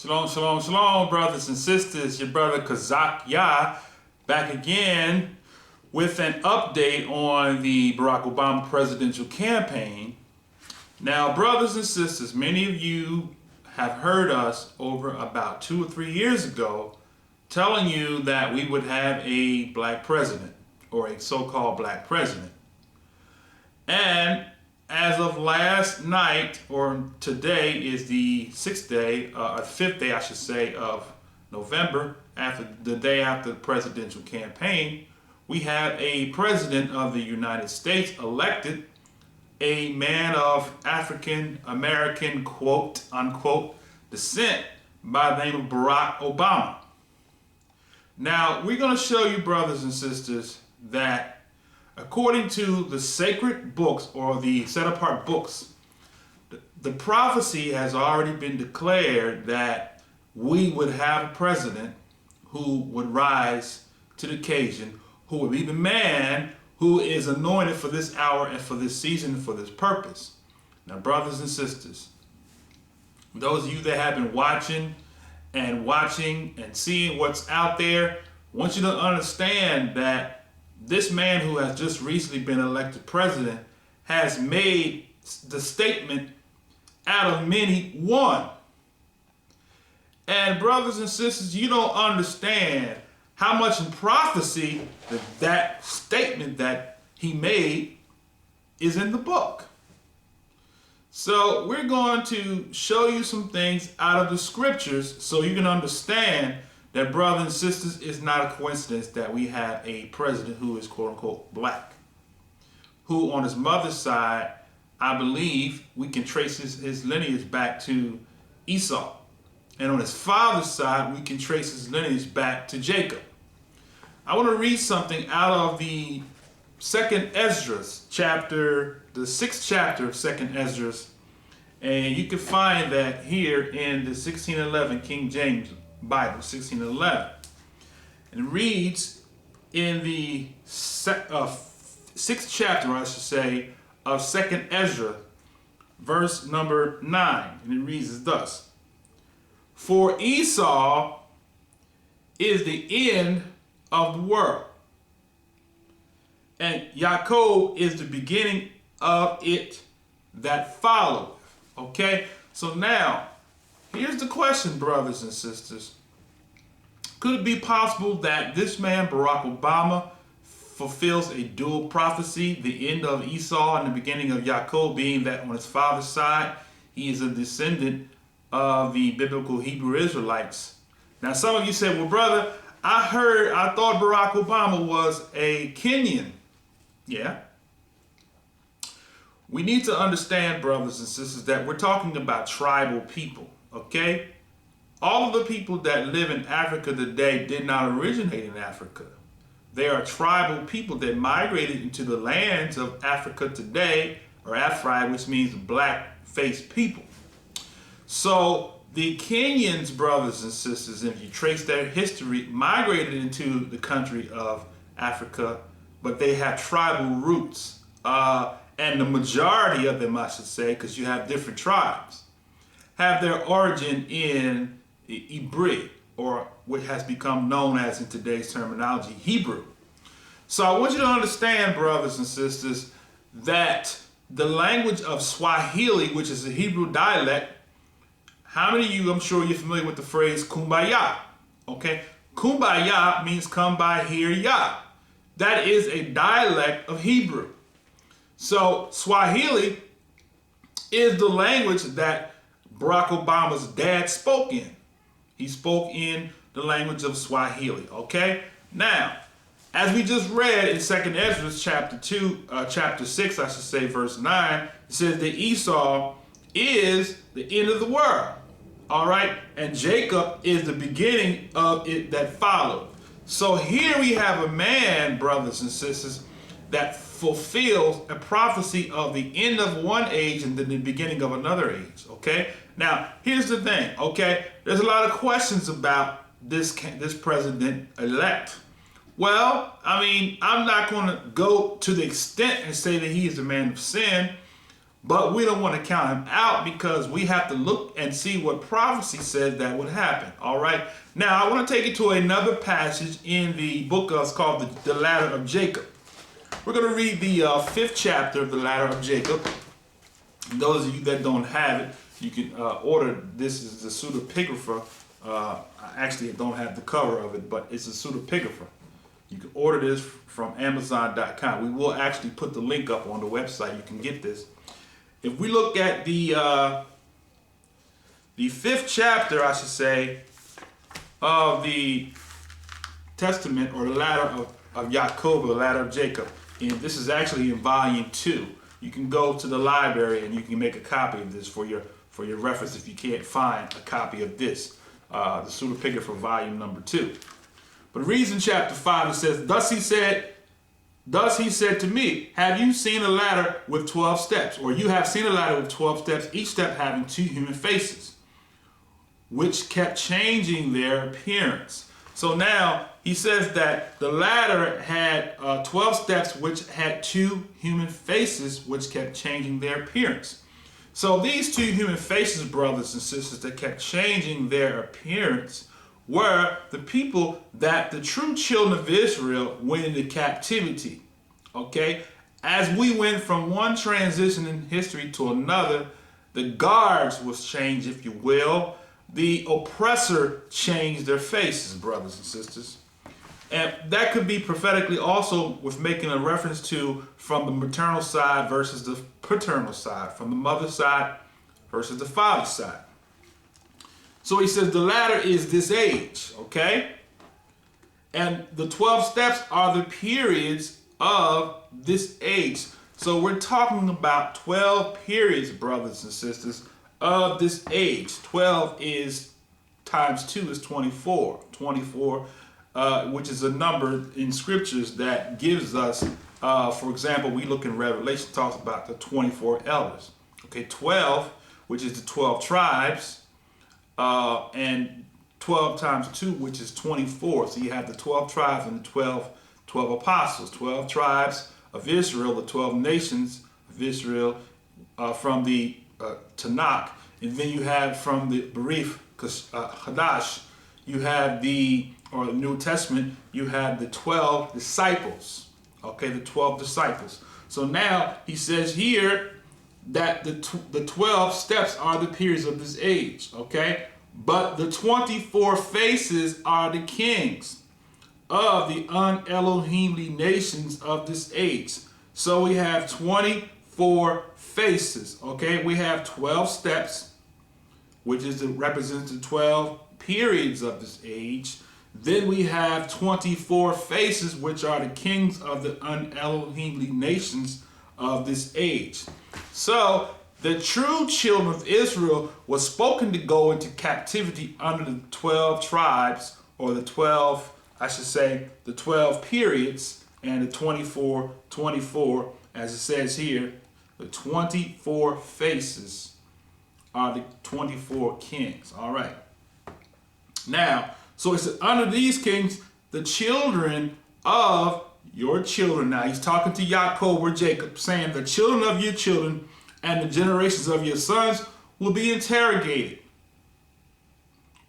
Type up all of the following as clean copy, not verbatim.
Shalom, shalom, shalom, brothers and sisters. Your brother Kazak Yah back again with an update on the Barack Obama presidential campaign. Now, brothers and sisters, many of you have heard us over about 2 or 3 years ago telling you that we would have a black president or a so-called black president. And as of last night, or today is the 6th day, or 5th day, I should say, of November, after the day after the presidential campaign, we have a president of the United States elected, a man of African American, quote unquote, descent by the name of Barack Obama. Now, we're going to show you, brothers and sisters, that according to the sacred books or the set-apart books, the prophecy has already been declared that we would have a president who would rise to the occasion, who would be the man who is anointed for this hour and for this season and for this purpose. Now, brothers and sisters, those of you that have been watching and seeing what's out there, I want you to understand that this man who has just recently been elected president has made the statement out of many, one. And brothers and sisters, you don't understand how much in prophecy that statement that he made is in the book. So we're going to show you some things out of the scriptures so you can understand that, brothers and sisters, it's not a coincidence that we have a president who is quote unquote black, who on his mother's side, I believe we can trace his lineage back to Esau. And on his father's side, we can trace his lineage back to Jacob. I want to read something out of the 2nd Esdras chapter, the 6th chapter of 2nd Esdras. And you can find that here in the 1611 King James Bible, 1611. And it reads in the 6th chapter, I should say, of 2nd Ezra, verse number 9. And it reads as thus: For Esau is the end of the world, and Yaacob is the beginning of it that followeth. Okay, so now, here's the question, brothers and sisters. Could it be possible that this man, Barack Obama, fulfills a dual prophecy, the end of Esau and the beginning of Yaacob, being that on his father's side, he is a descendant of the biblical Hebrew Israelites? Now, some of you said, well, brother, I thought Barack Obama was a Kenyan. Yeah. We need to understand, brothers and sisters, that we're talking about tribal people, okay? All of the people that live in Africa today did not originate in Africa. They are tribal people that migrated into the lands of Africa today, or Afri, which means black-faced people. So the Kenyans, brothers and sisters, if you trace their history, migrated into the country of Africa, but they have tribal roots. And the majority of them, I should say, because you have different tribes, have their origin in Hebrew, or what has become known as, in today's terminology, Hebrew. So I want you to understand, brothers and sisters, that the language of Swahili, which is a Hebrew dialect, how many of you, I'm sure you're familiar with the phrase kumbaya, okay? Kumbaya means come by here, Yah. That is a dialect of Hebrew. So Swahili is the language that Barack Obama's dad spoke in. He spoke in the language of Swahili, okay? Now, as we just read in 2nd Ezra chapter 6, I should say, verse 9, it says that Esau is the end of the world, all right? And Jacob is the beginning of it that followed. So here we have a man, brothers and sisters, that fulfills a prophecy of the end of one age and then the beginning of another age, okay? Now, here's the thing, okay? There's a lot of questions about this president-elect. Well, I mean, I'm not going to go to the extent and say that he is a man of sin, But we don't want to count him out because we have to look and see what prophecy says that would happen. All right. Now, I want to take you to another passage in the book it's called the Ladder of Jacob. We're going to read the 5th chapter of the Ladder of Jacob. And those of you that don't have it, you can order this is the pseudepigrapha. I actually don't have the cover of it, but it's a pseudepigrapha. You can order this from Amazon.com. We will actually put the link up on the website. You can get this. If we look at the 5th chapter, I should say, of the Testament or the Ladder of Yaacob, or the Ladder of Jacob, and this is actually in volume 2. You can go to the library and you can make a copy of this for your reference if you can't find a copy of this, the pseudepigrapha volume number 2. But it reads in chapter 5, it says, Thus he said to me, have you seen a ladder with 12 steps? Or you have seen a ladder with 12 steps, each step having 2 human faces, which kept changing their appearance. So now he says that the ladder had 12 steps, which had 2 human faces, which kept changing their appearance. So these 2 human faces, brothers and sisters, that kept changing their appearance were the people that the true children of Israel went into captivity. Okay? As we went from one transition in history to another, the guards was changed, if you will. The oppressor changed their faces, brothers and sisters. And that could be prophetically also with making a reference to from the maternal side versus the paternal side, from the mother's side versus the father's side. So he says the ladder is this age, okay? And the 12 steps are the periods of this age. So we're talking about 12 periods, brothers and sisters, of this age. 12 is times 2 is 24. 24, which is a number in scriptures that gives us, for example, we look in Revelation, talks about the 24 elders. Okay, 12, which is the 12 tribes, and 12 times 2, which is 24. So you have the 12 tribes and the 12 apostles, 12 tribes of Israel, the 12 nations of Israel from the Tanakh. And then you have from the Berith Hadash, you have the New Testament, you have the 12 disciples. Okay, the 12 disciples. So now he says here that the 12 steps are the periods of this age, okay? But the 24 faces are the kings of the un-Elohimly nations of this age. So we have 24 faces, okay? We have 12 steps, which represents the 12 periods of this age. Then we have 24 faces, which are the kings of the un-Elohimly nations of this age. So the true children of Israel was spoken to go into captivity under the 12 tribes, or the 12, I should say, the 12 periods, and the 24, as it says here, the 24 faces are the 24 kings. All right. Now, so it says, under these kings, the children of your children. Now, he's talking to Yaacob or Jacob, saying the children of your children and the generations of your sons will be interrogated.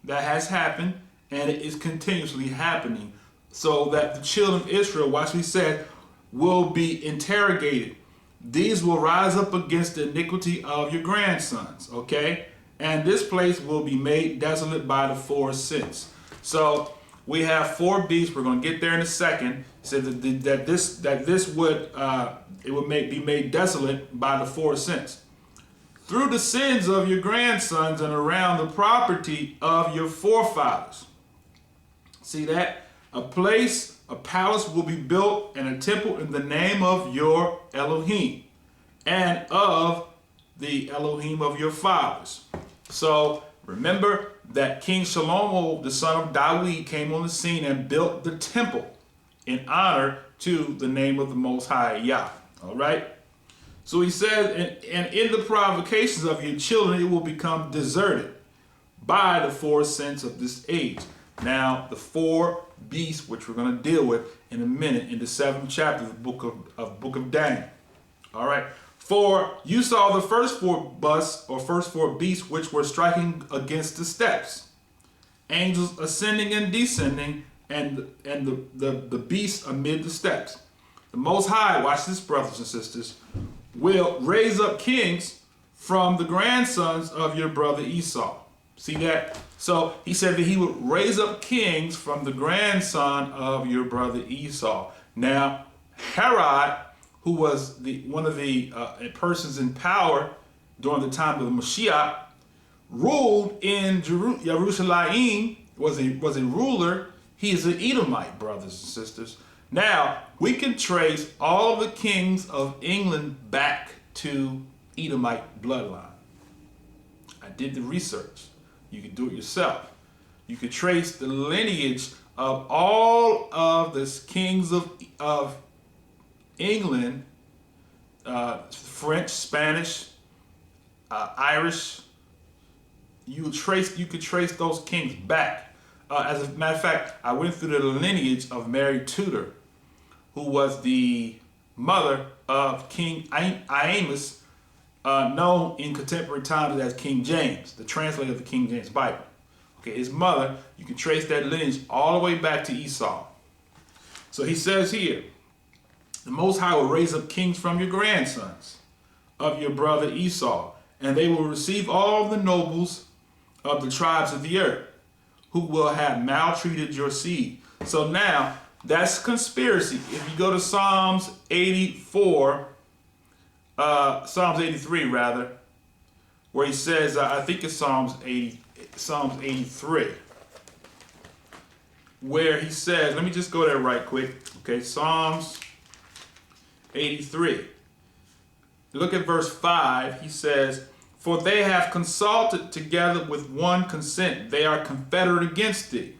That has happened, and it is continuously happening. So that the children of Israel, watch we said, will be interrogated. These will rise up against the iniquity of your grandsons, okay? And this place will be made desolate by the 4 sins. So we have 4 beasts. We're going to get there in a second. It said that this would be made desolate by the 4 sins. Through the sins of your grandsons and around the property of your forefathers. See that? A palace will be built, and a temple in the name of your Elohim and of the Elohim of your fathers. So remember that King Shlomo, the son of David, came on the scene and built the temple in honor to the name of the Most High Yah. All right? So he says, and in the provocations of your children, it will become deserted by the 4 sins of this age. Now, the 4 beasts, which we're going to deal with in a minute in the 7th chapter of the book of Daniel. All right. For you saw the first four busts, or first four beasts, which were striking against the steps, angels ascending and descending, and the beasts amid the steps. The Most High, watch this, brothers and sisters, will raise up kings from the grandsons of your brother Esau. See that? So he said that he would raise up kings from the grandson of your brother Esau. Now, Herod, who was one of the persons in power during the time of the Mashiach, ruled in Jerusalem, was a ruler. He is an Edomite, brothers and sisters. Now, we can trace all of the kings of England back to Edomite bloodline. I did the research. You can do it yourself. You can trace the lineage of all of the kings of England, French, Spanish, Irish. You could trace those kings back. As a matter of fact, I went through the lineage of Mary Tudor, who was the mother of King Iames, known in contemporary times as King James, the translator of the King James Bible. Okay, his mother, you can trace that lineage all the way back to Esau. So he says here, the Most High will raise up kings from your grandsons of your brother Esau, and they will receive all the nobles of the tribes of the earth, who will have maltreated your seed. So now, that's conspiracy. If you go to Psalms 83 rather, where he says, I think it's Psalms 83, where he says, let me just go there right quick. Okay, Psalms 83. Look at verse 5. He says, for they have consulted together with one consent. They are confederate against thee.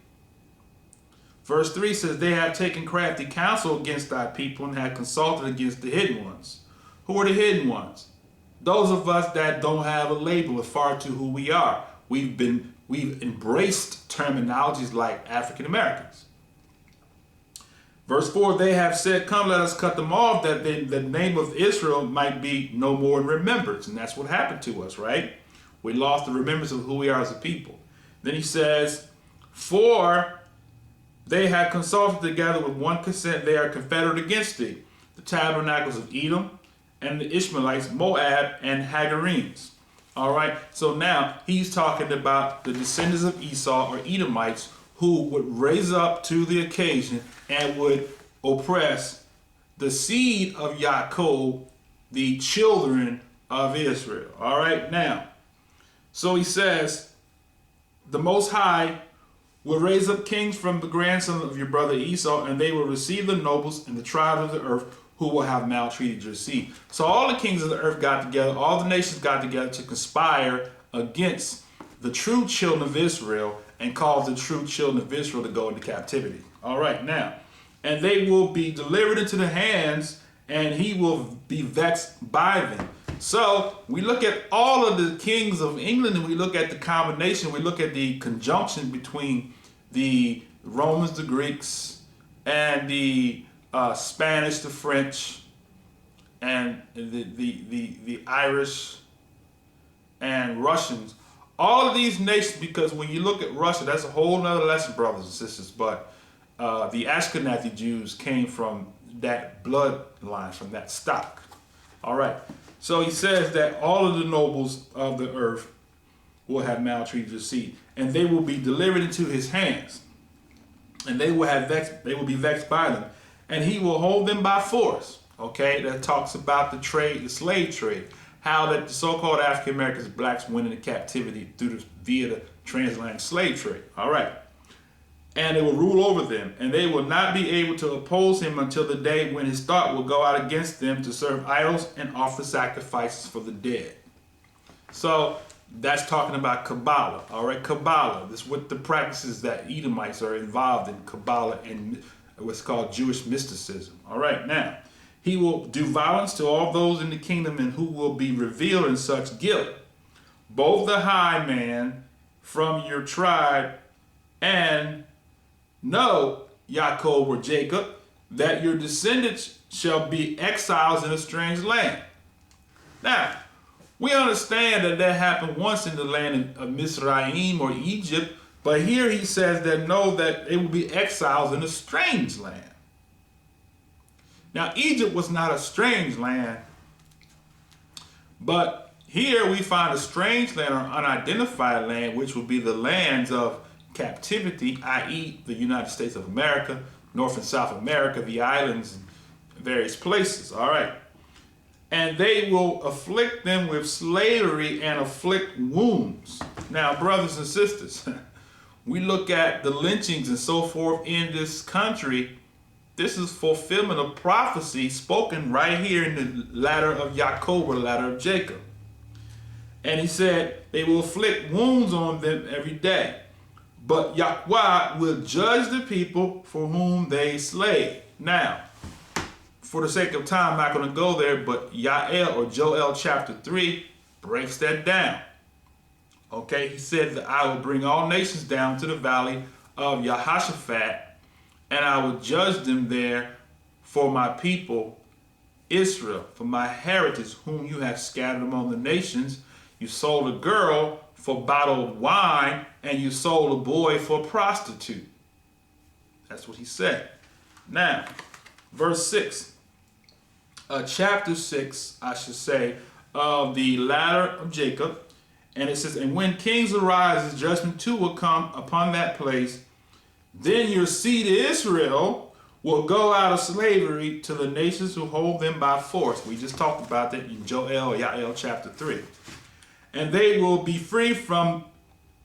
Verse 3 says, they have taken crafty counsel against thy people and have consulted against the hidden ones. Who are the hidden ones? Those of us that don't have a label as far to who we are. We've embraced terminologies like African Americans. Verse 4, they have said, come, let us cut them off, that the name of Israel might be no more in remembrance. And that's what happened to us, right? We lost the remembrance of who we are as a people. Then he says, for they have consulted together with one consent, they are confederate against thee, the tabernacles of Edom, and the Ishmaelites, Moab, and Hagarenes. All right, so now he's talking about the descendants of Esau, or Edomites, who would raise up to the occasion and would oppress the seed of Yaacob, the children of Israel. All right, now, so he says, the Most High will raise up kings from the grandson of your brother Esau, and they will receive the nobles and the tribes of the earth, who will have maltreated your seed. So all the kings of the earth got together, all the nations got together to conspire against the true children of Israel and cause the true children of Israel to go into captivity. All right, now, and they will be delivered into the hands, and he will be vexed by them. So we look at all of the kings of England, and we look at the combination, we look at the conjunction between the Romans, the Greeks, and the Spanish, the French, and the Irish and Russians. All of these nations, because when you look at Russia, that's a whole nother lesson, brothers and sisters, but the Ashkenazi Jews came from that bloodline, from that stock. All right, so he says that all of the nobles of the earth will have maltreated your seed, and they will be delivered into his hands, and they will be vexed by them, and he will hold them by force. Okay, that talks about the trade, the slave trade, how that the so-called African Americans, blacks, went into captivity via the transatlantic slave trade. All right, and they will rule over them, and they will not be able to oppose him until the day when his thought will go out against them to serve idols and offer sacrifices for the dead. So that's talking about Kabbalah. All right, Kabbalah. This is what the practices that Edomites are involved in, Kabbalah and what's called Jewish mysticism. All right, now, he will do violence to all those in the kingdom and who will be revealed in such guilt, both the high man from your tribe and know, Yaacob or Jacob, that your descendants shall be exiles in a strange land. Now, we understand that that happened once in the land of Mizraim or Egypt, but here he says that no, that they will be exiles in a strange land. Now, Egypt was not a strange land, but here we find a strange land or unidentified land, which would be the lands of captivity, i.e. the United States of America, North and South America, the islands, and various places, all right? And they will afflict them with slavery and afflict wounds. Now, brothers and sisters, we look at the lynchings and so forth in this country. This is fulfillment of prophecy spoken right here in the ladder of Yaacob, or ladder of Jacob. And he said, they will afflict wounds on them every day. But Yahweh will judge the people for whom they slay. Now, for the sake of time, I'm not going to go there, but Yael or Joel chapter 3 breaks that down. Okay, he said that I will bring all nations down to the valley of Jehoshaphat, and I will judge them there for my people Israel, for my heritage, whom you have scattered among the nations. You sold a girl for bottled wine, and you sold a boy for a prostitute. That's what he said. Now, verse 6. Chapter 6, I should say, of the ladder of Jacob. And it says, and when kings arise, judgment too will come upon that place. Then your seed Israel will go out of slavery to the nations who hold them by force. We just talked about that in Joel or Yael chapter 3. And they will be free from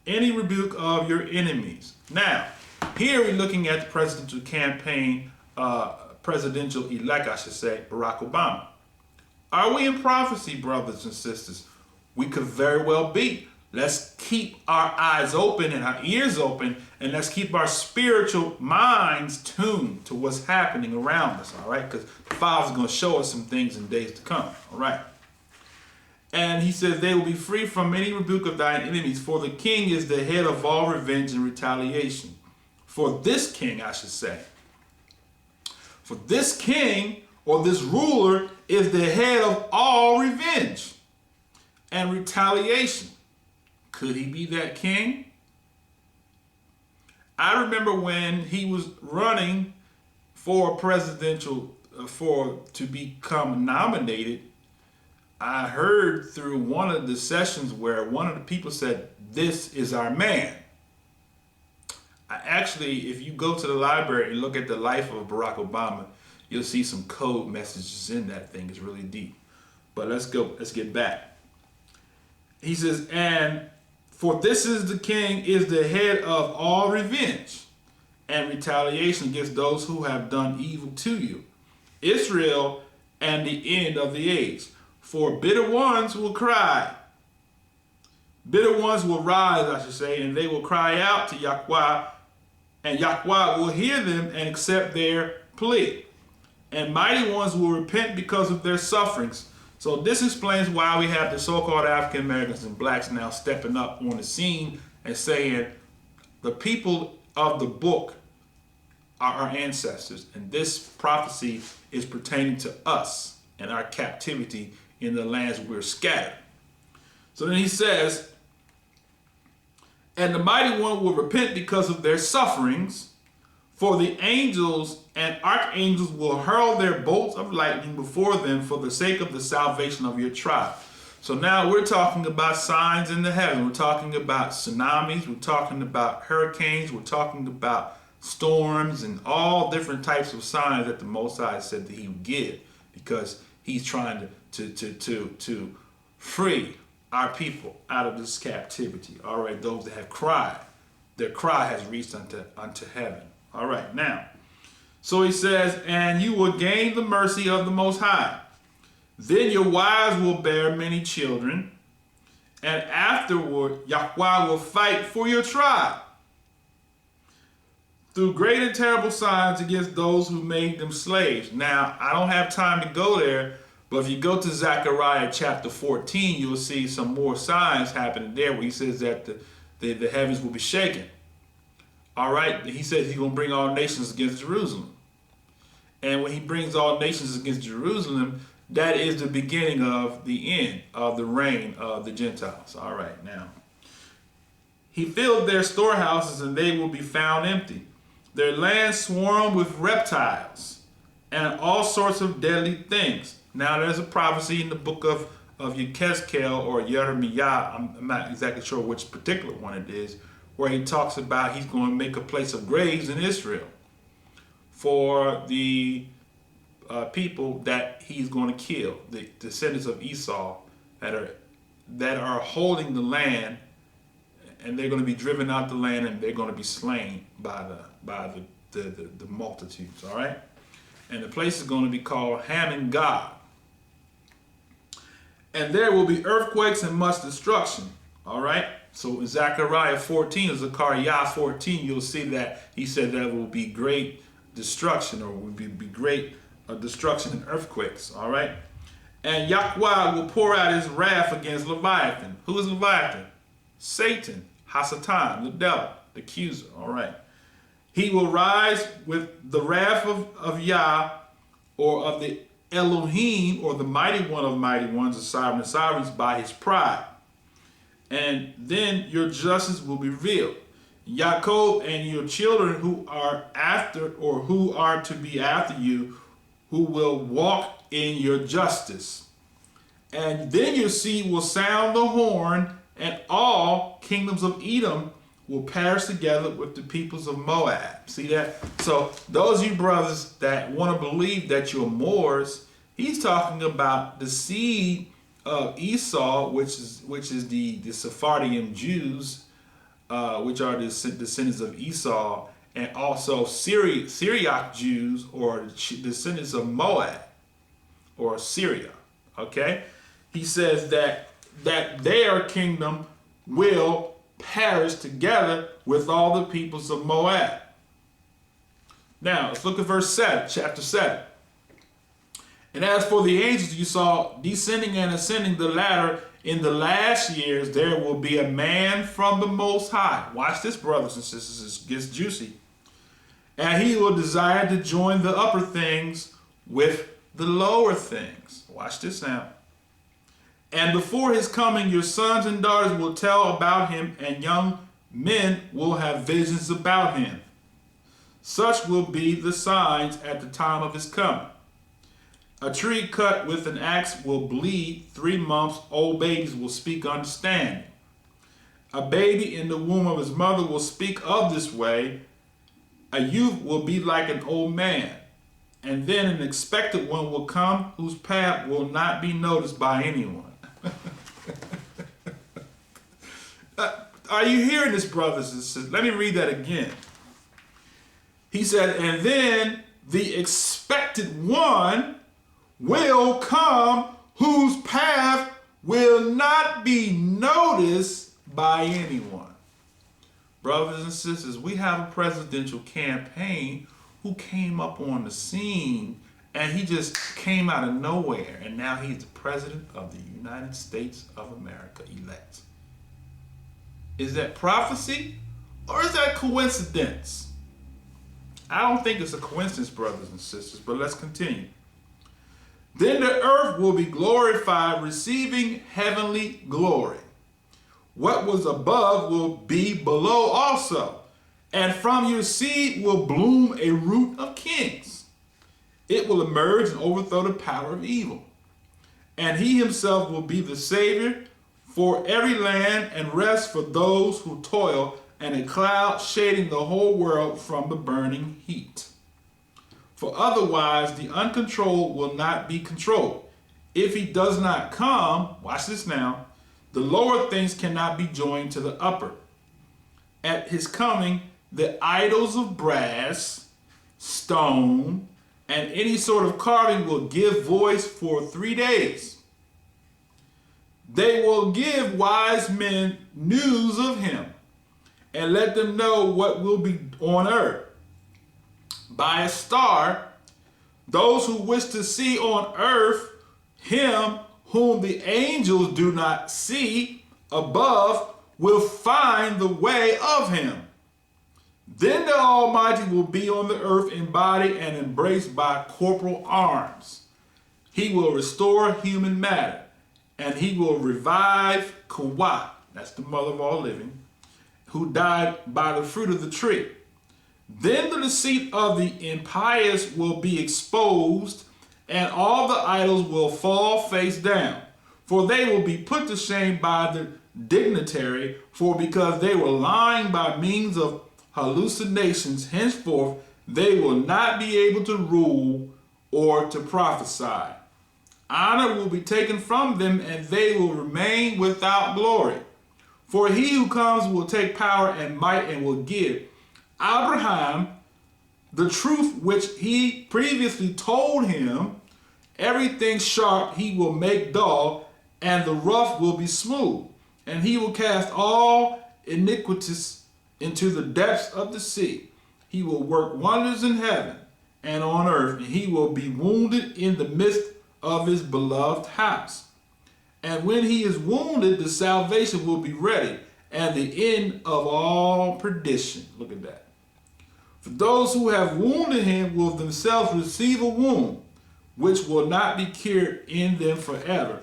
any rebuke of your enemies. Now, here we're looking at the presidential campaign, presidential elect, I should say, Barack Obama. Are we in prophecy, brothers and sisters? We could very well be. Let's keep our eyes open and our ears open, and let's keep our spiritual minds tuned to what's happening around us, all right? Because the Father's going to show us some things in days to come, all right? And he says, they will be free from any rebuke of thine enemies, for the king is the head of all revenge and retaliation. For this king, I should say. For this king, or this ruler, is the head of all revenge and retaliation. Could he be that king? I remember when he was running for presidential, to become nominated, I heard through one of the sessions where one of the people said, this is our man. Actually, if you go to the library and look at the life of Barack Obama, you'll see some code messages in that thing. It's really deep. But let's get back. He says, and for this is the king is the head of all revenge and retaliation against those who have done evil to you. Israel and the end of the age. For bitter ones will cry. Bitter ones will rise, I should say, and they will cry out to Yahweh, and Yahweh will hear them and accept their plea. And mighty ones will repent because of their sufferings. So this explains why we have the so-called African Americans and blacks now stepping up on the scene and saying the people of the book are our ancestors, and this prophecy is pertaining to us and our captivity in the lands we're scattered. So then he says, and the mighty one will repent because of their sufferings, for the angels and archangels will hurl their bolts of lightning before them for the sake of the salvation of your tribe. So now we're talking about signs in the heaven. We're talking about tsunamis. We're talking about hurricanes. We're talking about storms and all different types of signs that the Most High said that he would give, because he's trying to free our people out of this captivity. All right, those that have cried, their cry has reached unto heaven. All right, now, so he says, and you will gain the mercy of the Most High. Then your wives will bear many children, and afterward Yahweh will fight for your tribe through great and terrible signs against those who made them slaves. Now, I don't have time to go there, but if you go to Zechariah chapter 14, you'll see some more signs happening there where he says that the heavens will be shaken. All right, he says he's going to bring all nations against Jerusalem. And when he brings all nations against Jerusalem, that is the beginning of the end of the reign of the Gentiles. All right, now. He filled their storehouses, and they will be found empty. Their land swarmed with reptiles and all sorts of deadly things. Now, there's a prophecy in the book of Yechezkel or Jeremiah, I'm not exactly sure which particular one it is, where he talks about he's going to make a place of graves in Israel for the people that he's going to kill, the descendants of Esau that are holding the land, and they're going to be driven out the land, and they're going to be slain by the multitudes. All right, and the place is going to be called Ham God. And there will be earthquakes and much destruction. All right. So in Zechariah 14, Zechariah 14, you'll see that he said there will be great destruction, or will be great destruction and earthquakes. All right. And Yahweh will pour out his wrath against Leviathan. Who is Leviathan? Satan, Hasatan, the devil, the accuser. All right. He will rise with the wrath of Yah, or of the Elohim, or the mighty one of mighty ones, the sovereign of sovereigns, by his pride. And then your justice will be revealed. Yaacob and your children who are after, or who are to be after you, who will walk in your justice. And then your seed will sound the horn, and all kingdoms of Edom will perish together with the peoples of Moab. See that? So those of you brothers that want to believe that you're Moors, he's talking about the seed of Esau, which is the Sephardian Jews, which are the descendants of Esau, and also Syriac Jews, or descendants of Moab, or Syria. Okay, he says that their kingdom will perish together with all the peoples of Moab. Now let's look at verse 7, chapter 7. And as for the angels you saw descending and ascending the ladder in the last years, there will be a man from the Most High. Watch this, brothers and sisters, it gets juicy. And he will desire to join the upper things with the lower things. Watch this now. And before his coming, your sons and daughters will tell about him, and young men will have visions about him. Such will be the signs at the time of his coming. A tree cut with an axe will bleed 3 months. Old babies will speak understanding. A baby in the womb of his mother will speak of this way. A youth will be like an old man. And then an expected one will come, whose path will not be noticed by anyone. Are you hearing this, brothers and sisters? Let me read that again. He said, and then the expected one will come, whose path will not be noticed by anyone. Brothers and sisters, we have a presidential campaign who came up on the scene, and he just came out of nowhere, and now he's the president of the United States of America elect. Is that prophecy, or is that coincidence? I don't think it's a coincidence, brothers and sisters, but let's continue. Then the earth will be glorified, receiving heavenly glory. What was above will be below also, and from your seed will bloom a root of kings. It will emerge and overthrow the power of evil. And he himself will be the Savior for every land, and rest for those who toil, and a cloud shading the whole world from the burning heat. For otherwise the uncontrolled will not be controlled. If he does not come, watch this now, the lower things cannot be joined to the upper. At his coming, the idols of brass, stone, and any sort of carving will give voice for 3 days. They will give wise men news of him, and let them know what will be on earth. By a star, those who wish to see on earth him whom the angels do not see above will find the way of him. Then the Almighty will be on the earth in body and embraced by corporal arms. He will restore human matter, and he will revive Kawa, that's the mother of all living, who died by the fruit of the tree. Then the deceit of the impious will be exposed, and all the idols will fall face down. For they will be put to shame by the dignitary, for because they were lying by means of hallucinations, henceforth they will not be able to rule or to prophesy. Honor will be taken from them, and they will remain without glory. For he who comes will take power and might, and will give Abraham the truth which he previously told him. Everything sharp he will make dull, and the rough will be smooth. And he will cast all iniquities into the depths of the sea. He will work wonders in heaven and on earth, and he will be wounded in the midst of his beloved house. And when he is wounded, the salvation will be ready, and the end of all perdition. Look at that. For those who have wounded him will themselves receive a wound, which will not be cured in them forever.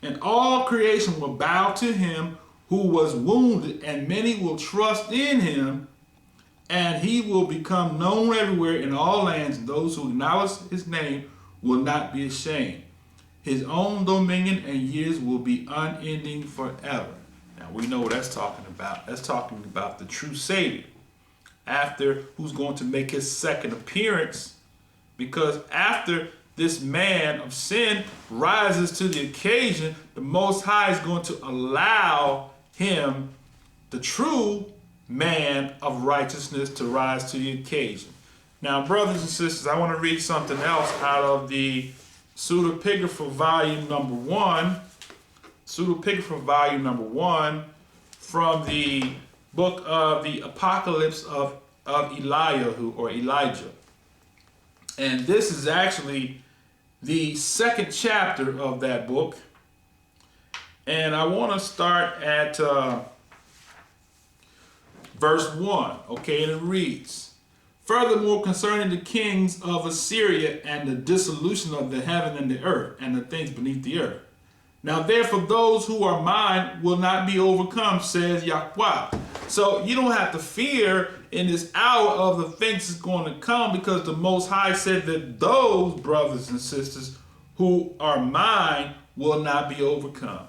And all creation will bow to him who was wounded, and many will trust in him, and he will become known everywhere in all lands, and those who acknowledge his name will not be ashamed. His own dominion and years will be unending forever. Now we know what that's talking about. That's talking about the true Savior, after who's going to make his second appearance, because after this man of sin rises to the occasion, the Most High is going to allow him, the true man of righteousness, to rise to the occasion. Now, brothers and sisters, I want to read something else out of the Pseudepigrapha volume number 1. Pseudepigrapha volume number 1 from the book of the Apocalypse of Eliyahu, or Elijah. And this is actually the second chapter of that book. And I want to start at verse 1. Okay, and it reads, "Furthermore, concerning the kings of Assyria and the dissolution of the heaven and the earth and the things beneath the earth. Now therefore those who are mine will not be overcome, says Yaacob." So you don't have to fear in this hour of the things that's going to come, because the Most High said that those brothers and sisters who are mine will not be overcome.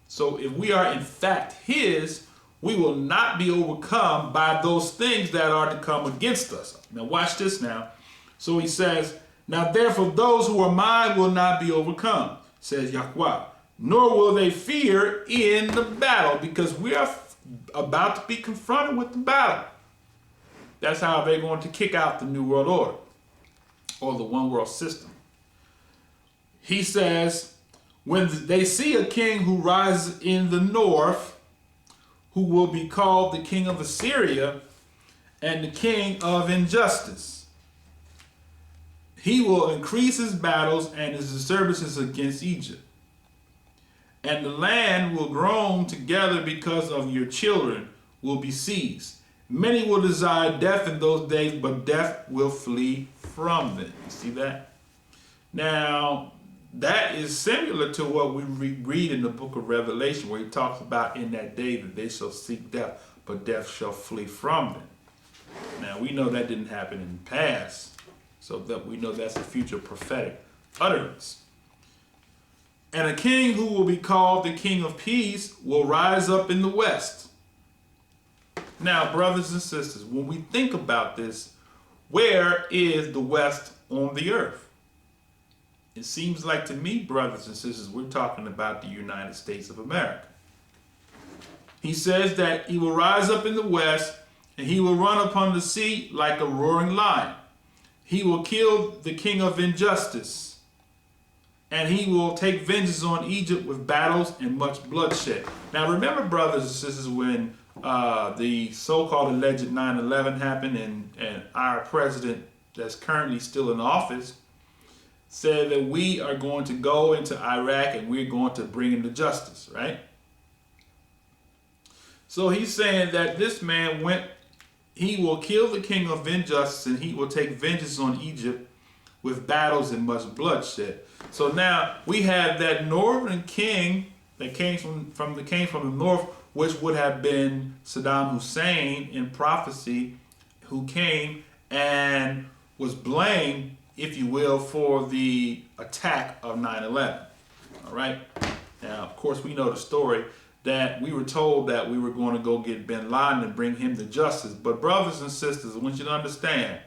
So if we are in fact his, we will not be overcome by those things that are to come against us. Now watch this now. So he says, "Now therefore those who are mine will not be overcome, says Yaacob, nor will they fear in the battle," because we are about to be confronted with the battle. That's how they're going to kick out the New World Order, or the one world system. He says, "When they see a king who rises in the north, who will be called the king of Assyria and the king of injustice, he will increase his battles and his disturbances against Egypt. And the land will groan together because of your children will be seized. Many will desire death in those days, but death will flee from them." You see that? Now, that is similar to what we read in the book of Revelation, where he talks about in that day that they shall seek death, but death shall flee from them. Now, we know that didn't happen in the past, so that we know that's a future prophetic utterance. "And a king who will be called the King of Peace will rise up in the west." Now, brothers and sisters, when we think about this, where is the west on the earth? It seems like to me, brothers and sisters, we're talking about the United States of America. He says that he will rise up in the west, and he will run upon the sea like a roaring lion. He will kill the king of injustice, and he will take vengeance on Egypt with battles and much bloodshed. Now remember, brothers and sisters, when the so-called alleged 9/11 happened, and our president that's currently still in office said that we are going to go into Iraq and we're going to bring him to justice, right? So he's saying that this man he will kill the king of injustice, and he will take vengeance on Egypt with battles and much bloodshed. So now we have that northern king that came from the north, which would have been Saddam Hussein in prophecy, who came and was blamed, if you will, for the attack of 9/11. All right. Now, of course, we know the story that we were told that we were going to go get bin Laden and bring him to justice. But brothers and sisters, I want you to understand,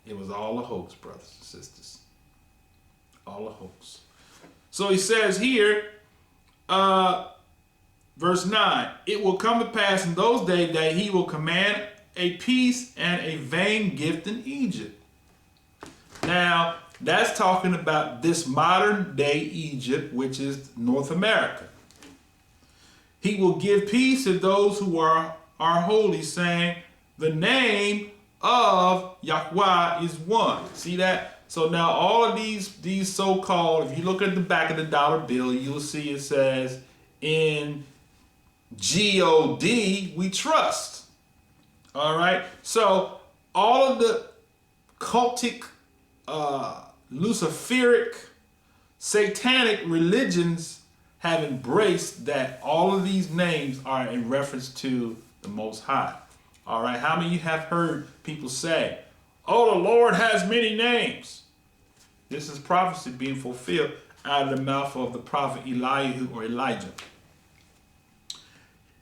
it was all a hoax, brothers and sisters. All a hoax. So he says here, verse 9, it will come to pass in those days that he will command a peace and a vain gift in Egypt. Now, that's talking about this modern day Egypt, which is North America. He will give peace to those who are holy, saying, the name of Yahweh is one. See that? So now all of these so-called, if you look at the back of the dollar bill, you'll see it says, in G-O-D, we trust. All right? So all of the cultic, Luciferic, satanic religions have embraced that all of these names are in reference to the Most High. All right, how many of you have heard people say, oh, the Lord has many names? This is prophecy being fulfilled out of the mouth of the prophet Elihu or Elijah.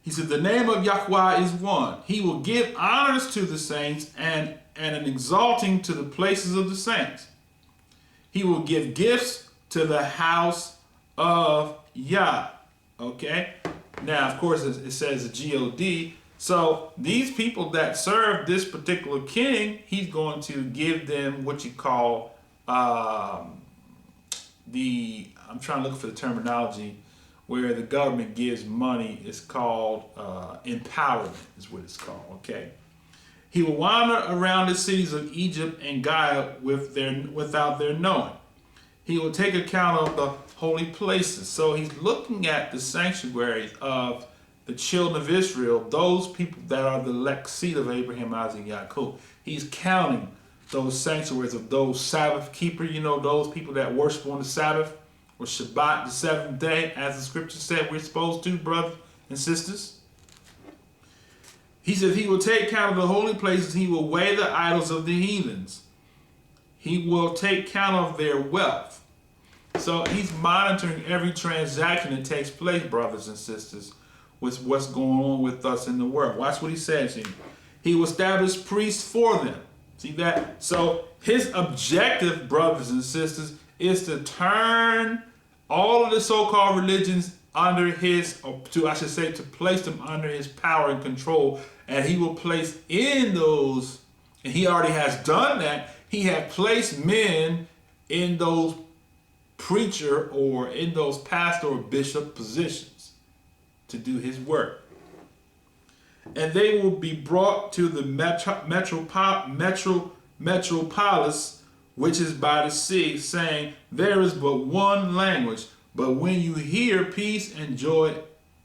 He said, the name of Yahweh is one. He will give honors to the saints and an exalting to the places of the saints. He will give gifts to the house of Yah. Okay? Now, of course, it says a G-O-D. So these people that serve this particular king, he's going to give them what you call I'm trying to look for the terminology, where the government gives money. It's called empowerment is what it's called. Okay. He will wander around the cities of Egypt and Gaia without their knowing. He will take account of the holy places. So he's looking at the sanctuaries of the children of Israel, those people that are the elect seed of Abraham, Isaac, and Yaacob. He's counting those sanctuaries of those Sabbath keepers, those people that worship on the Sabbath or Shabbat, the seventh day, as the scripture said we're supposed to, brothers and sisters. He says he will take count of the holy places. He will weigh the idols of the heathens. He will take count of their wealth. So he's monitoring every transaction that takes place, brothers and sisters, with what's going on with us in the world. Watch what he says here. He will establish priests for them. See that? So his objective, brothers and sisters, is to turn all of the so-called religions under his, to place them under his power and control. And he will place in those, and he already has done that, he has placed men in those preacher or in those pastor or bishop positions to do his work. And they will be brought to the metropolis, which is by the sea, saying, there is but one language, but when you hear peace and joy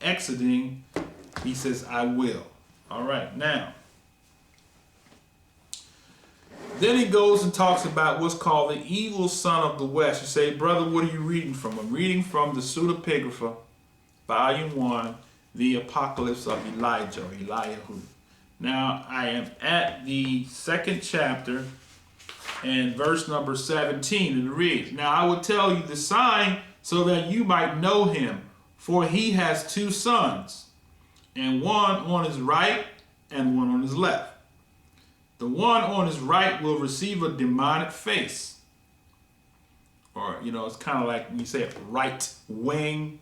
exiting, he says, I will. All right, now. Then he goes and talks about what's called the evil son of the West. You say, brother, what are you reading from? I'm reading from the Pseudepigrapha, Volume 1, the Apocalypse of Elijah or Elihu. Now, I am at the 2nd chapter and verse number 17, and it reads, now I will tell you the sign so that you might know him, for he has 2 sons, and one on his right and one on his left. The one on his right will receive a demonic face. Or, it's kind of like when you say right wing.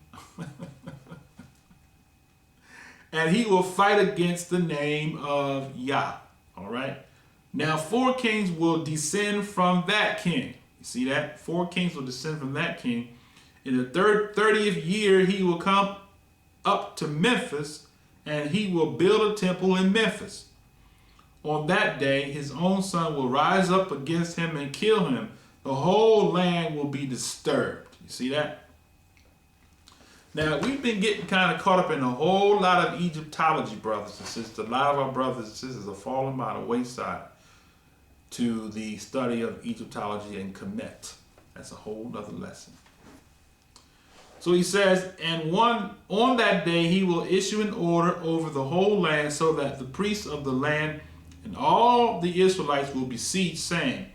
And he will fight against the name of Yah. All right. Now 4 kings will descend from that king. You see that? 4 kings will descend from that king. In the 30th year, he will come up to Memphis, and he will build a temple in Memphis. On that day, his own son will rise up against him and kill him. The whole land will be disturbed. You see that? Now, we've been getting kind of caught up in a whole lot of Egyptology, brothers and sisters. A lot of our brothers and sisters are falling by the wayside. to the study of Egyptology and Kemet. That's a whole other lesson. So he says, and on that day he will issue an order over the whole land, so that the priests of the land and all the Israelites will besiege, saying,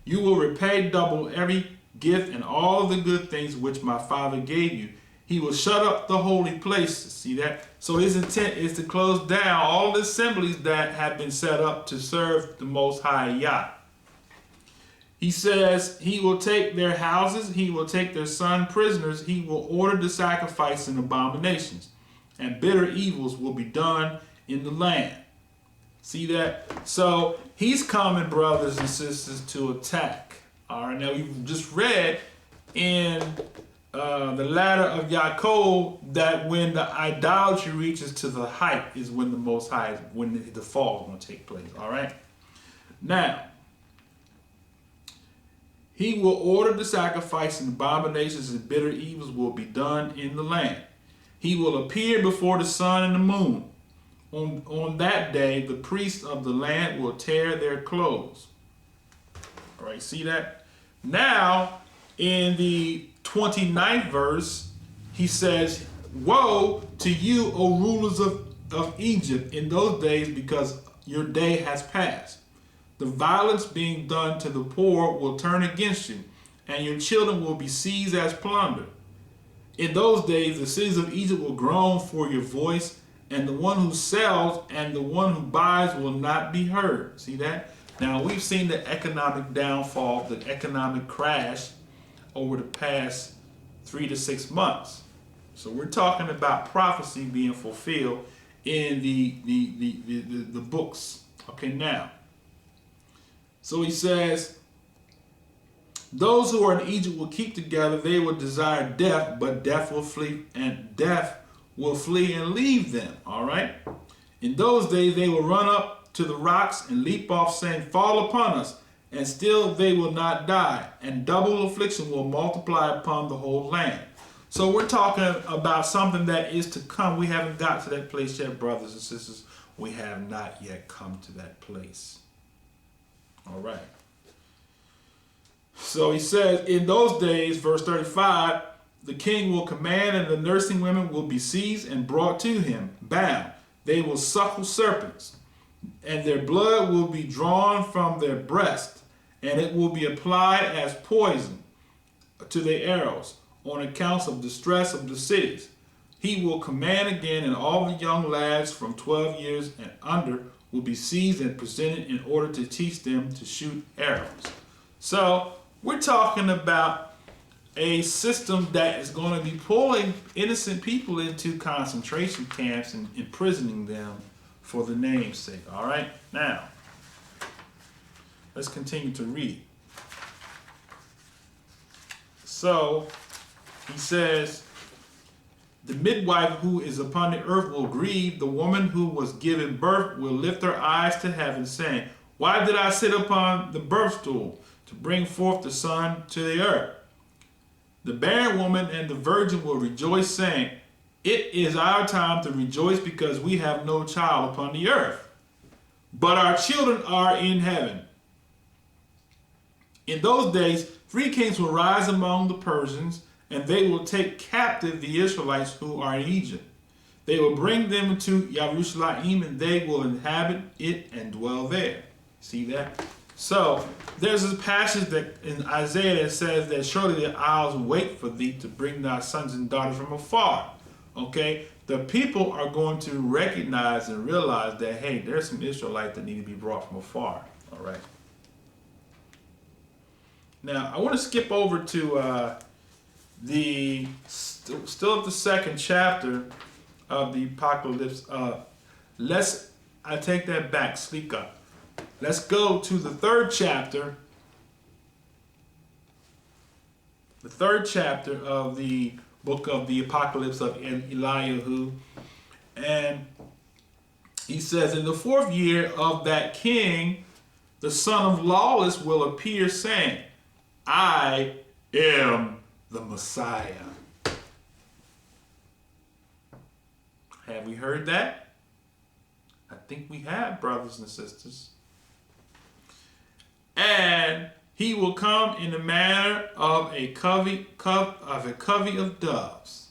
you will repay double every gift and all the good things which my father gave you. He will shut up the holy places. See that? So his intent is to close down all the assemblies that have been set up to serve the Most High Yah. He says he will take their houses, he will take their son prisoners, he will order the sacrifice and abominations, and bitter evils will be done in the land. See that? So he's coming, brothers and sisters, to attack. All right, now we've just read in the ladder of Yaacob that when the idolatry reaches to the height is when the Most High, when the fall is going to take place. All right? Now, he will order the sacrifice and abominations and bitter evils will be done in the land. He will appear before the sun and the moon. On that day, the priests of the land will tear their clothes. All right, see that? Now, in the 29th verse, he says, woe to you, O rulers of Egypt, in those days, because your day has passed. The violence being done to the poor will turn against you, and your children will be seized as plunder. In those days, the cities of Egypt will groan for your voice, and the one who sells and the one who buys will not be heard. See that? Now, we've seen the economic downfall, the economic crash over the past 3 to 6 months. So we're talking about prophecy being fulfilled in the books. Okay, now. So he says, those who are in Egypt will keep together, they will desire death, but death will flee, and death will flee and leave them. All right? In those days they will run up to the rocks and leap off, saying, fall upon us, and still they will not die, and double affliction will multiply upon the whole land. So we're talking about something that is to come. We haven't got to that place yet, brothers and sisters. We have not yet come to that place. All right. So he says, in those days, verse 35, the king will command, and the nursing women will be seized and brought to him, bound. They will suckle serpents, and their blood will be drawn from their breast, and it will be applied as poison to their arrows, on account of distress of the cities. He will command again, and all the young lads from 12 years and under will be seized and presented in order to teach them to shoot arrows. So we're talking about a system that is going to be pulling innocent people into concentration camps and imprisoning them for the name's sake. All right, now let's continue to read. So he says, the midwife who is upon the earth will grieve. The woman who was given birth will lift her eyes to heaven, saying, why did I sit upon the birth stool to bring forth the son to the earth? The barren woman and the virgin will rejoice, saying, it is our time to rejoice, because we have no child upon the earth, but our children are in heaven. In those days, 3 kings will rise among the Persians, and they will take captive the Israelites who are in Egypt. They will bring them to Jerusalem, and they will inhabit it and dwell there. See that? So there's this passage that in Isaiah that says that surely the isles wait for thee to bring thy sons and daughters from afar. Okay? The people are going to recognize and realize that, hey, there's some Israelites that need to be brought from afar. All right. Now, I want to skip over to still at the 2nd chapter of the Apocalypse. I take that back, speak up. Let's go to the 3rd chapter. The 3rd chapter of the book of the Apocalypse of Eliyahu. And he says, in the 4th year of that king, the son of Lawless will appear, saying, I am the Messiah. Have we heard that? I think we have, brothers and sisters. And he will come in the manner of a covey of doves,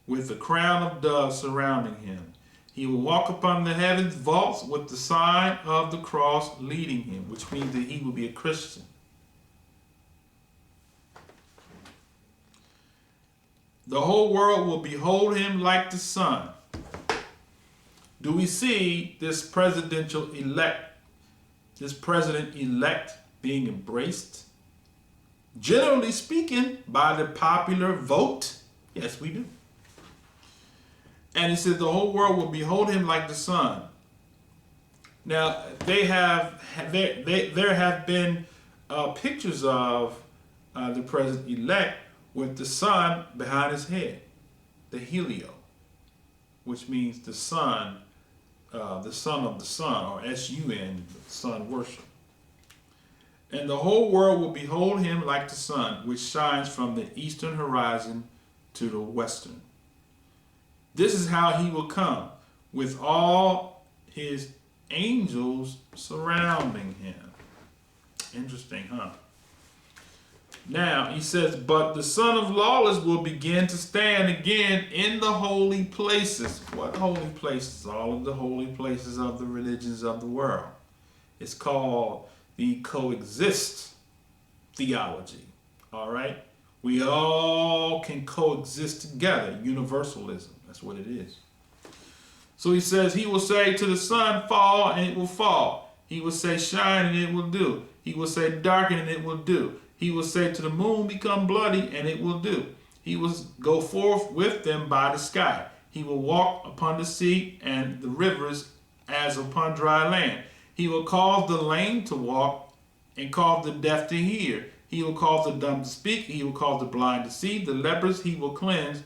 with a crown of doves surrounding him. He will walk upon the heavens vaults with the sign of the cross leading him, which means that he will be a Christian. The whole world will behold him like the sun. Do we see this president elect being embraced? Generally speaking, by the popular vote, yes, we do. And he says the whole world will behold him like the sun. Now, there have been pictures of the president-elect with the sun behind his head, the helio, which means the sun of the sun, or S-U-N, sun worship. And the whole world will behold him like the sun, which shines from the eastern horizon to the western. This is how he will come, with all his angels surrounding him. Interesting, huh? Now, he says, but the son of Lawless will begin to stand again in the holy places. What holy places? All of the holy places of the religions of the world. It's called the coexist theology. All right? We all can coexist together. Universalism. That's what it is. So he says, he will say to the sun, fall, and it will fall. He will say, shine, and it will do. He will say, darken, and it will do. He will say to the moon, become bloody, and it will do. He will go forth with them by the sky. He will walk upon the sea and the rivers as upon dry land. He will cause the lame to walk and cause the deaf to hear. He will cause the dumb to speak. He will cause the blind to see. The lepers he will cleanse.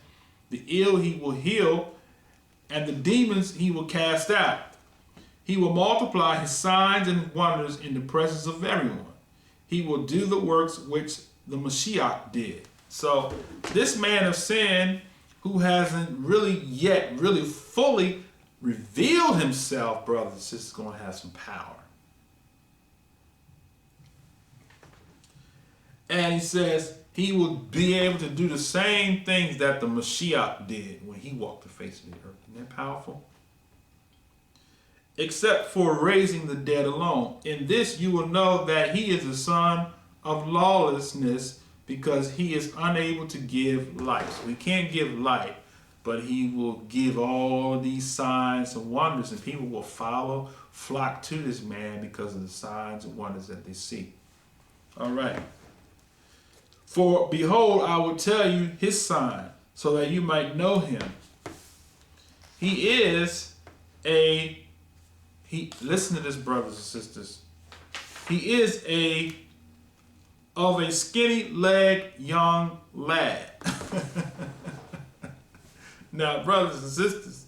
The ill he will heal. And the demons he will cast out. He will multiply his signs and wonders in the presence of everyone. He will do the works which the Mashiach did. So this man of sin, who hasn't really yet really fully revealed himself, brothers and sisters, is going to have some power. And he says he will be able to do the same things that the Mashiach did when he walked the face of the earth. Isn't that powerful? Except for raising the dead alone. In this you will know that he is the son of lawlessness, because he is unable to give light. So he can't give light, but he will give all these signs and wonders, and people will flock to this man because of the signs and wonders that they see. All right. For behold, I will tell you his sign, so that you might know him. Listen to this, brothers and sisters. He is of a skinny-legged young lad. Now, brothers and sisters,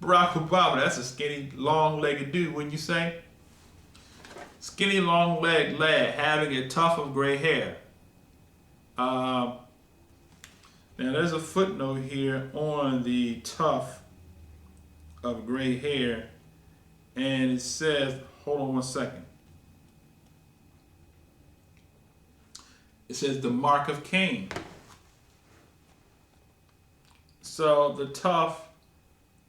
Barack Obama, that's a skinny, long-legged dude, wouldn't you say? Skinny, long-legged lad having a tuft of gray hair. Now, there's a footnote here on the tuft of gray hair. And it says, hold on one second. It says the mark of Cain. So the tuft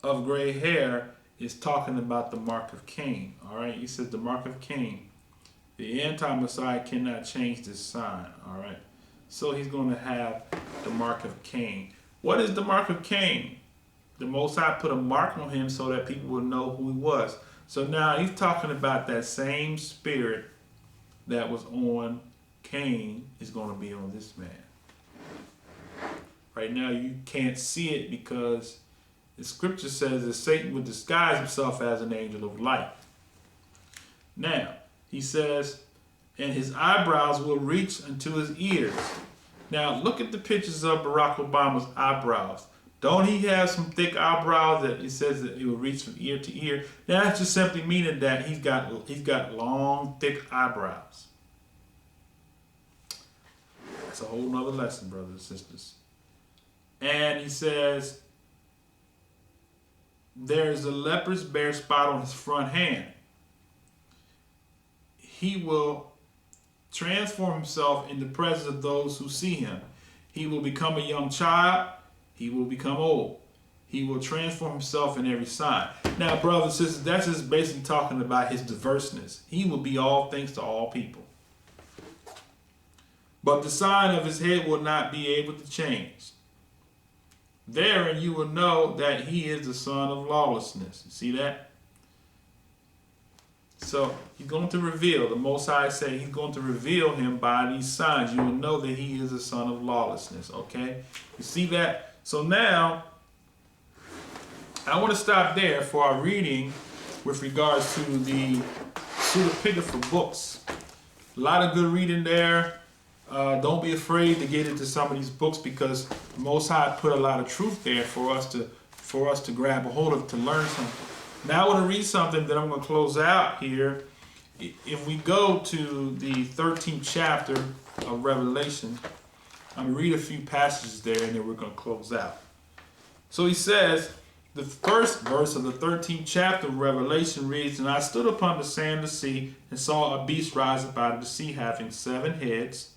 of gray hair is talking about the mark of Cain. All right, he says the mark of Cain. The anti-Messiah cannot change this sign. All right, so he's going to have the mark of Cain. What is the mark of Cain? The Most High put a mark on him so that people would know who he was. So now he's talking about that same spirit that was on Cain is going to be on this man. Right now you can't see it because the scripture says that Satan would disguise himself as an angel of light. Now, he says, and his eyebrows will reach unto his ears. Now, look at the pictures of Barack Obama's eyebrows. Don't he have some thick eyebrows that it says that it will reach from ear to ear? That's just simply meaning that he's got long, thick eyebrows. That's a whole nother lesson, brothers and sisters. And he says, there's a leprous bare spot on his front hand. He will transform himself in the presence of those who see him. He will become a young child. He will become old. He will transform himself in every sign. Now, brothers and sisters, that's just basically talking about his diverseness. He will be all things to all people. But the sign of his head will not be able to change. Therein you will know that he is the son of lawlessness. You see that? So he's going to reveal, the Most High say he's going to reveal him by these signs. You will know that he is the son of lawlessness. Okay? You see that? So now, I want to stop there for our reading with regards to the pseudepigrapha books. A lot of good reading there. Don't be afraid to get into some of these books because the Most High put a lot of truth there for us to grab a hold of, to learn something. Now I want to read something that I'm going to close out here. If we go to the 13th chapter of Revelation, I'm going to read a few passages there and then we're going to close out. So he says, the first verse of the 13th chapter of Revelation reads, "And I stood upon the sand of the sea and saw a beast rise up out of the sea, having 7 heads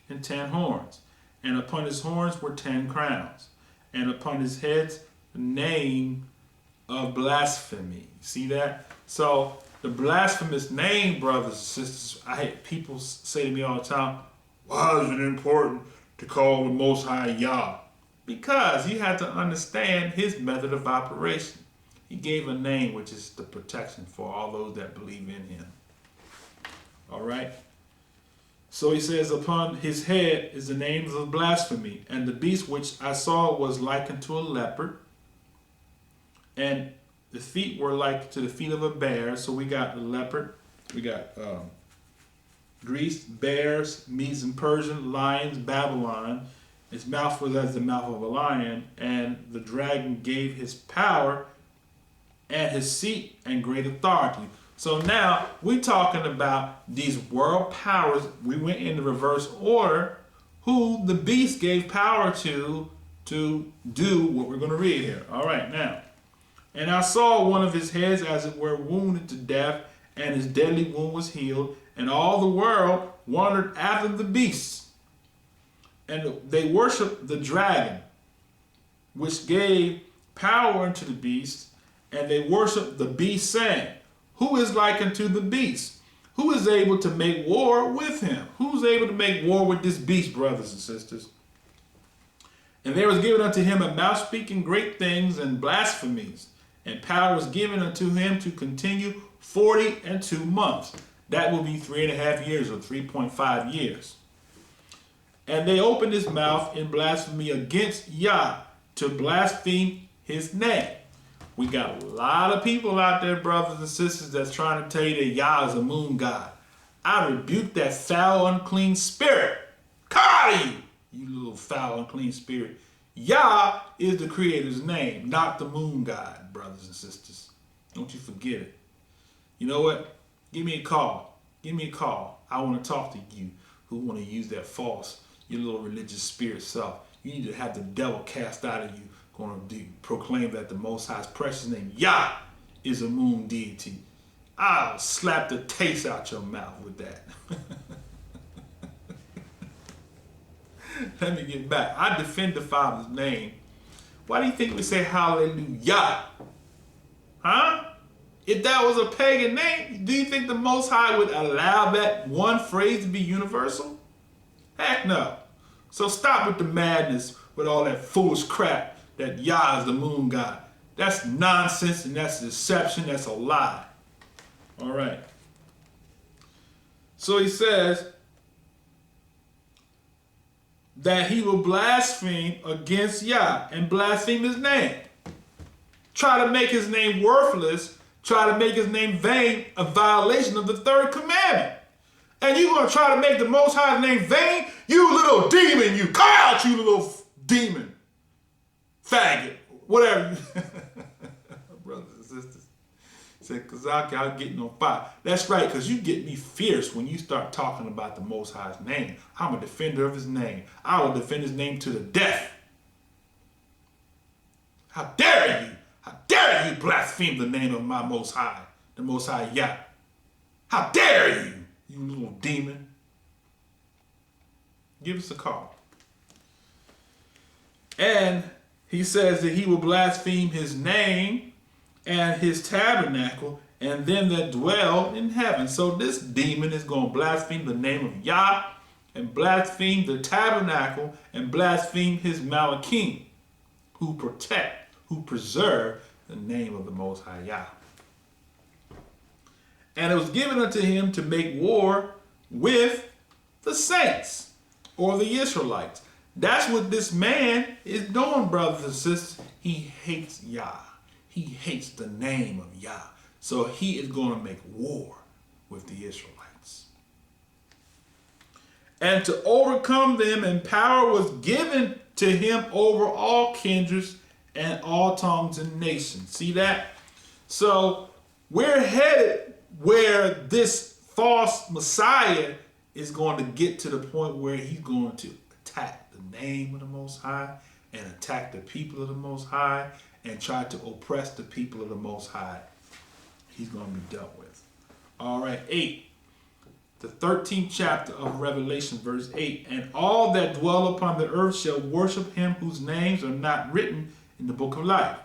and 10 horns. And upon his horns were 10 crowns. And upon his heads the name of blasphemy." See that? So the blasphemous name, brothers and sisters, I hate people say to me all the time, why is it important to call the Most High Yah? Because you have to understand his method of operation. He gave a name which is the protection for all those that believe in him. All right? So he says, upon his head is the name of blasphemy, and the beast which I saw was likened to a leopard, and the feet were like to the feet of a bear. So we got the leopard, we got Greece, bears, Medes and Persian, lions, Babylon. His mouth was as the mouth of a lion, and the dragon gave his power and his seat and great authority. So now we're talking about these world powers. We went in the reverse order, who the beast gave power to do what we're going to read here. All right, now. "And I saw one of his heads as it were wounded to death, and his deadly wound was healed, and all the world wandered after the beast. And they worshiped the dragon, which gave power unto the beast, and they worshiped the beast, saying, Who is like unto the beast? Who is able to make war with him?" Who's able to make war with this beast, brothers and sisters? "And there was given unto him a mouth speaking great things and blasphemies, and power was given unto him to continue 42 months. That will be 3.5 years or 3.5 years. "And they opened his mouth in blasphemy against Yah, to blaspheme his name." We got a lot of people out there, brothers and sisters, that's trying to tell you that Yah is a moon god. I rebuke that foul, unclean spirit. Come out of you, you little foul, unclean spirit. Yah is the creator's name, not the moon god, brothers and sisters. Don't you forget it. You know what? Give me a call. Give me a call. I want to talk to you who want to use that false, your little religious spirit self. You need to have the devil cast out of you. Going to proclaim that the Most High's precious name, Yah, is a moon deity. I'll slap the taste out your mouth with that. Let me get back. I defend the Father's name. Why do you think we say hallelujah? Huh? If that was a pagan name, do you think the Most High would allow that one phrase to be universal? Heck no. So stop with the madness, with all that foolish crap that Yah is the moon god. That's nonsense and that's deception. That's a lie. All right. So he says that he will blaspheme against Yah and blaspheme his name. Try to make his name worthless. Try to make his name vain, a violation of the 3rd commandment. And you're going to try to make the Most High's name vain? You little demon, you. Come out, you little demon. Faggot. Whatever. Brothers and sisters. Said, Kazaki, I'm getting on fire. That's right, because you get me fierce when you start talking about the Most High's name. I'm a defender of his name. I will defend his name to the death. How dare you? How dare you blaspheme the name of my Most High, the Most High Yah? How dare you, you little demon? Give us a call. And he says that he will blaspheme his name and his tabernacle and them that dwell in heaven. So this demon is going to blaspheme the name of Yah and blaspheme the tabernacle and blaspheme his Malachim, who protect, who preserve the name of the Most High Yah. And it was given unto him to make war with the saints, or the Israelites. That's what this man is doing, brothers and sisters. He hates Yah. He hates the name of Yah. So he is going to make war with the Israelites. And to overcome them, and power was given to him over all kindreds and all tongues and nations. See that? So we're headed where this false Messiah is going to get to the point where he's going to attack the name of the Most High and attack the people of the Most High and try to oppress the people of the Most High. He's going to be dealt with. All right, 8. The 13th chapter of Revelation, verse 8. And all that dwell upon the earth shall worship him whose names are not written in the book of life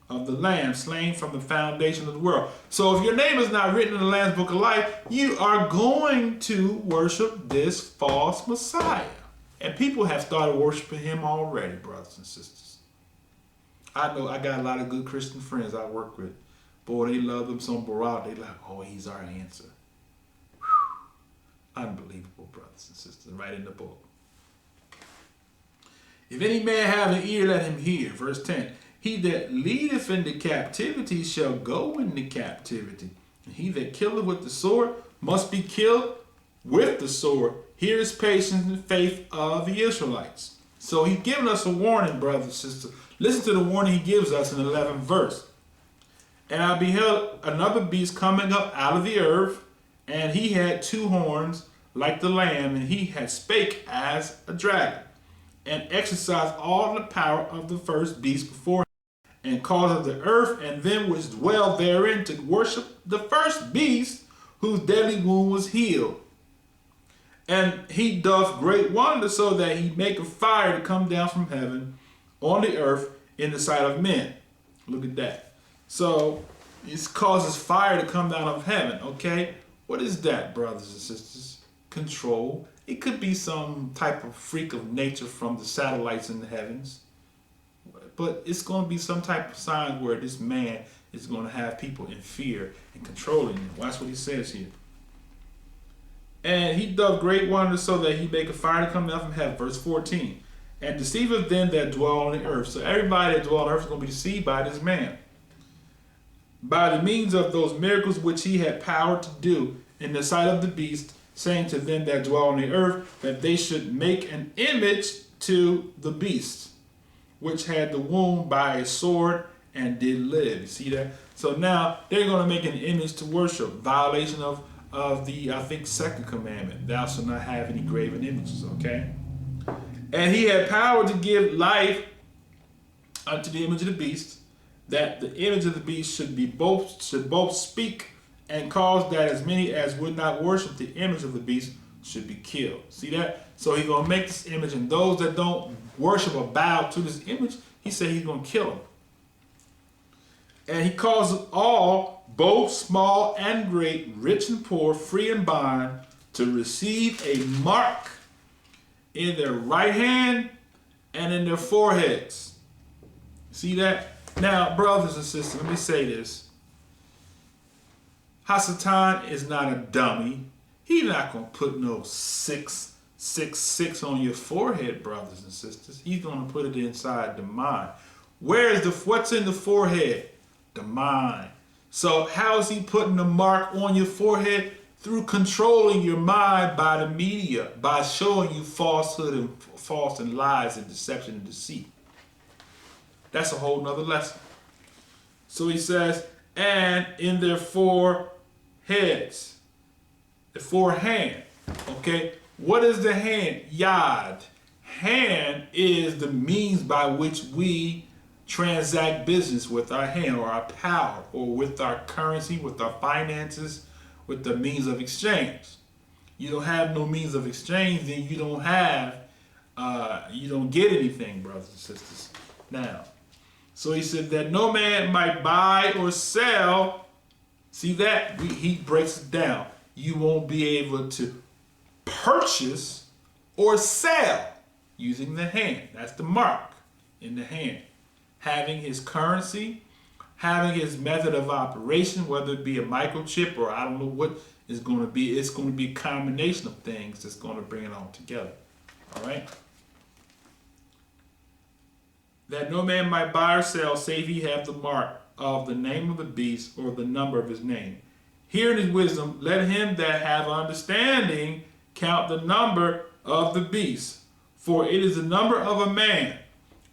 of the Lamb slain from the foundation of the world. So if your name is not written in the Lamb's book of life, you are going to worship this false Messiah. And people have started worshiping him already, brothers and sisters. I know I got a lot of good Christian friends I work with. Boy, they love them some Barak. They like, oh, he's our answer. Whew. Unbelievable, brothers and sisters, right in the book. If any man have an ear, let him hear. Verse 10. He that leadeth into captivity shall go into captivity. And he that killeth with the sword must be killed with the sword. Here is patience and faith of the Israelites. So he's giving us a warning, brothers and sisters. Listen to the warning he gives us in the 11th verse. And I beheld another beast coming up out of the earth, and he had 2 horns like the lamb, and he had spake as a dragon, and exercised all the power of the first beast before him, and caused the earth and them which dwell therein to worship the first beast, whose deadly wound was healed. And he doth great wonders, so that he maketh fire to come down from heaven on the earth in the sight of men. Look at that. So it causes fire to come down of heaven, okay? What is that, brothers and sisters? Control. It could be some type of freak of nature from the satellites in the heavens. But it's going to be some type of sign where this man is going to have people in fear and controlling them. Watch what he says here. And he doth great wonders, so that he maketh fire to come down from heaven. Verse 14. And deceiveth them that dwell on the earth. So everybody that dwell on earth is going to be deceived by this man, by the means of those miracles which he had power to do in the sight of the beast, saying to them that dwell on the earth, that they should make an image to the beast, which had the wound by a sword and did live. You see that? So now they're going to make an image to worship. Violation of the, I think, 2nd commandment. Thou shalt not have any graven images, okay? And he had power to give life unto the image of the beast, that the image of the beast should both speak and cause that as many as would not worship the image of the beast should be killed. See that? So he's going to make this image, and those that don't worship or bow to this image, he said he's going to kill them. And he causes all, both small and great, rich and poor, free and bond, to receive a mark in their right hand and in their foreheads. See that? Now, brothers and sisters, let me say this. Hasatan is not a dummy. He's not going to put no 666 on your forehead, brothers and sisters. He's going to put it inside the mind. What's in the forehead? The mind. So how is he putting the mark on your forehead? Through controlling your mind by the media, by showing you falsehood and false and lies and deception and deceit. That's a whole nother lesson. So he says, and in their foreheads, the forehand. Okay, what is the hand? Yad. Hand is the means by which we transact business with our hand, or our power, or with our currency, with our finances, with the means of exchange. you don't have no means of exchange, then you don't have, you don't get anything, brothers and sisters. Now, so he said that no man might buy or sell. See that? He breaks it down. You won't be able to purchase or sell using the hand. That's the mark in the hand. Having his currency, having his method of operation, whether it be a microchip or I don't know what it's going to be. It's going to be a combination of things that's going to bring it all together. All right? That no man might buy or sell save he have the mark of the name of the beast or the number of his name. Hearing his wisdom, let him that have understanding count the number of the beast. For it is the number of a man,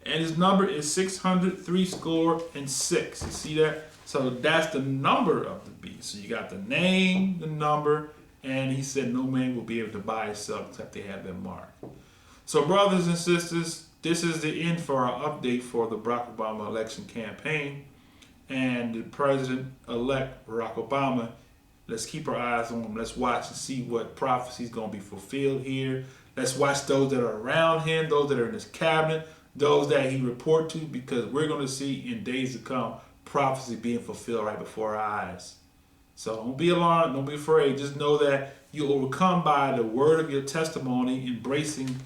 and his number is 666. You see that? So that's the number of the beast. So you got the name, the number, and he said no man will be able to buy or sell except they have that mark. So brothers and sisters, this is the end for our update for the Barack Obama election campaign and the President-elect Barack Obama. Let's keep our eyes on him. Let's watch and see what prophecy is going to be fulfilled here. Let's watch those that are around him, those that are in his cabinet, those that he report to, because we're going to see in days to come prophecy being fulfilled right before our eyes. So don't be alarmed, don't be afraid. Just know that you overcome by the word of your testimony, embracing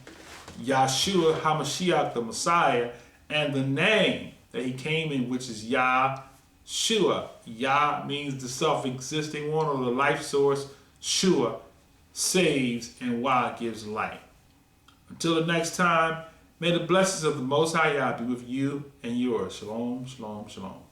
Yahshua HaMashiach, the Messiah, and the name that he came in, which is Yahshua. Yah means the self-existing one or the life source. Shua saves, and Wah gives life. Until the next time, may the blessings of the Most High Yah be with you and yours. Shalom, shalom, shalom.